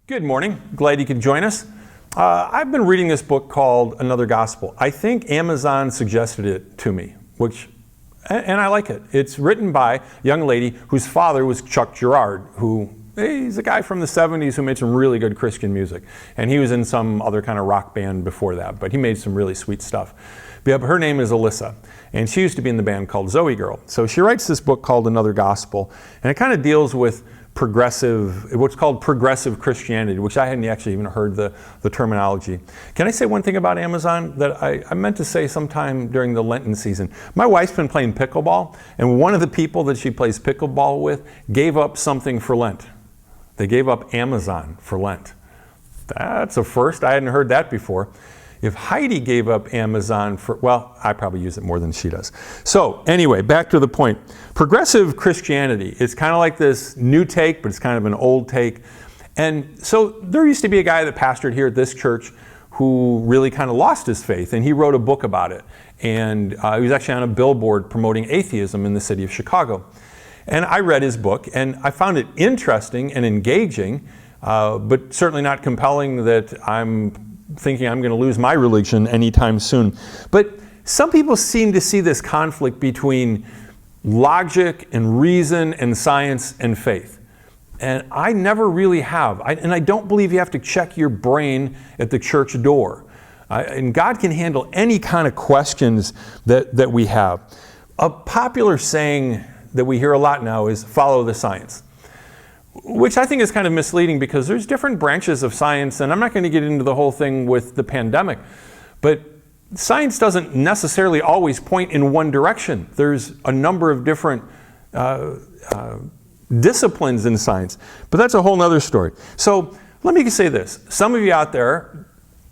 Good morning. Glad you could join us. I've been reading this book called Another Gospel. I think Amazon suggested it to me, and I like it. It's written by a young lady whose father was Chuck Girard, he's a guy from the 70s who made some really good Christian music. And he was in some other kind of rock band before that, but he made some really sweet stuff. But her name is Alyssa, and she used to be in the band called Zoe Girl. So she writes this book called Another Gospel, and it kind of deals with what's called progressive Christianity, which I hadn't actually even heard the terminology. Can I say one thing about Amazon that I meant to say sometime during the Lenten season? My wife's been playing pickleball, and one of the people that she plays pickleball with gave up something for Lent. They gave up Amazon for Lent. That's a first. I hadn't heard that before. If Heidi gave up Amazon I probably use it more than she does. So anyway, back to the point. Progressive Christianity is kind of like this new take, but it's kind of an old take. And so there used to be a guy that pastored here at this church who really kind of lost his faith, and he wrote a book about it. And he was actually on a billboard promoting atheism in the city of Chicago. And I read his book, and I found it interesting and engaging, but certainly not compelling that I'm thinking I'm going to lose my religion anytime soon. But some people seem to see this conflict between logic and reason and science and faith. And I never really have. And I don't believe you have to check your brain at the church door. And God can handle any kind of questions that we have. A popular saying that we hear a lot now is follow the science, which I think is kind of misleading because there's different branches of science, and I'm not going to get into the whole thing with the pandemic, but science doesn't necessarily always point in one direction. There's a number of different disciplines in science, but that's a whole other story. So let me say this. Some of you out there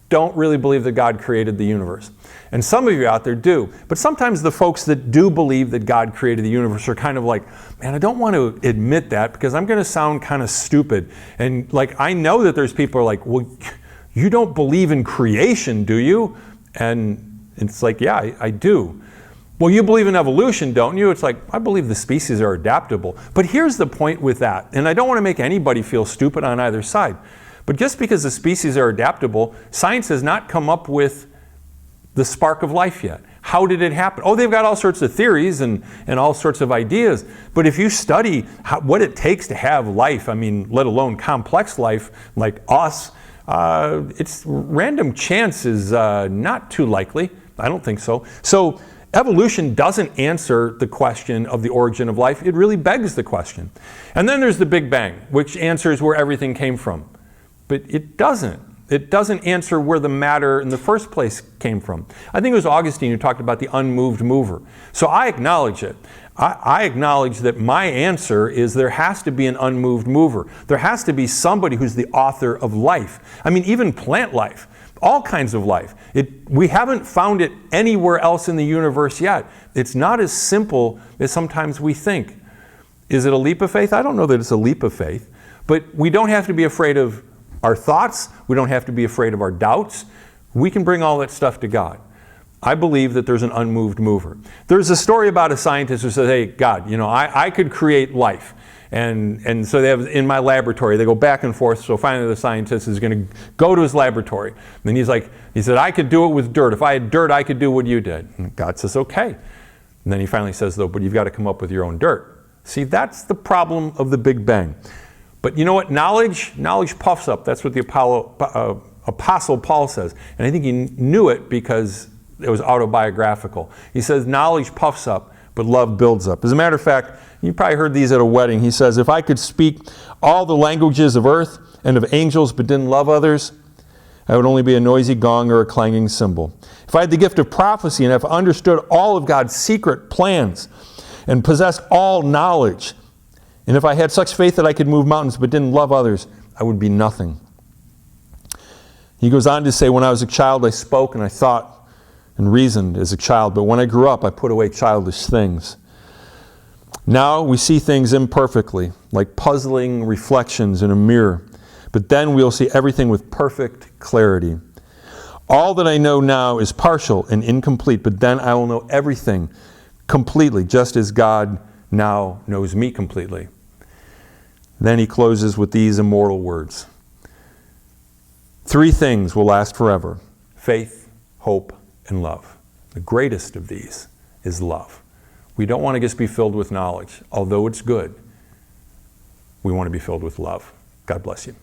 don't really believe that God created the universe. And some of you out there do. But sometimes the folks that do believe that God created the universe are kind of like, man, I don't want to admit that because I'm going to sound kind of stupid. And I know that there's people who are like, well, you don't believe in creation, do you? And it's like, yeah, I do. Well, you believe in evolution, don't you? It's like, I believe the species are adaptable. But here's the point with that. And I don't want to make anybody feel stupid on either side. But just because the species are adaptable, science has not come up with the spark of life yet. How did it happen? Oh, they've got all sorts of theories and all sorts of ideas. But if you study what it takes to have life, let alone complex life like us, it's random chance is not too likely. I don't think so. So evolution doesn't answer the question of the origin of life. It really begs the question. And then there's the Big Bang, which answers where everything came from. But it doesn't. It doesn't answer where the matter in the first place came from. I think it was Augustine who talked about the unmoved mover. So I acknowledge it. I acknowledge that my answer is there has to be an unmoved mover. There has to be somebody who's the author of life. Even plant life, all kinds of life. We haven't found it anywhere else in the universe yet. It's not as simple as sometimes we think. Is it a leap of faith? I don't know that it's a leap of faith. But we don't have to be afraid of our thoughts. We don't have to be afraid of our doubts. We can bring all that stuff to God. I believe that there's an unmoved mover. There's a story about a scientist who says, hey, God, I could create life. And so they have in my laboratory, they go back and forth. So finally the scientist is going to go to his laboratory. And then he said, I could do it with dirt. If I had dirt, I could do what you did. And God says, okay. And then he finally says, though, but you've got to come up with your own dirt. See, that's the problem of the Big Bang. But you know what? Knowledge puffs up. That's what the Apostle Paul says. And I think he knew it because it was autobiographical. He says, knowledge puffs up, but love builds up. As a matter of fact, you probably heard these at a wedding. He says, if I could speak all the languages of earth and of angels but didn't love others, I would only be a noisy gong or a clanging cymbal. If I had the gift of prophecy and if I understood all of God's secret plans and possessed all knowledge, and if I had such faith that I could move mountains but didn't love others, I would be nothing. He goes on to say, when I was a child, I spoke and I thought and reasoned as a child. But when I grew up, I put away childish things. Now we see things imperfectly, like puzzling reflections in a mirror. But then we'll see everything with perfect clarity. All that I know now is partial and incomplete, but then I will know everything completely, just as God now knows me completely. Then he closes with these immortal words. 3 things will last forever: faith, hope, and love. The greatest of these is love. We don't want to just be filled with knowledge, although it's good. We want to be filled with love. God bless you.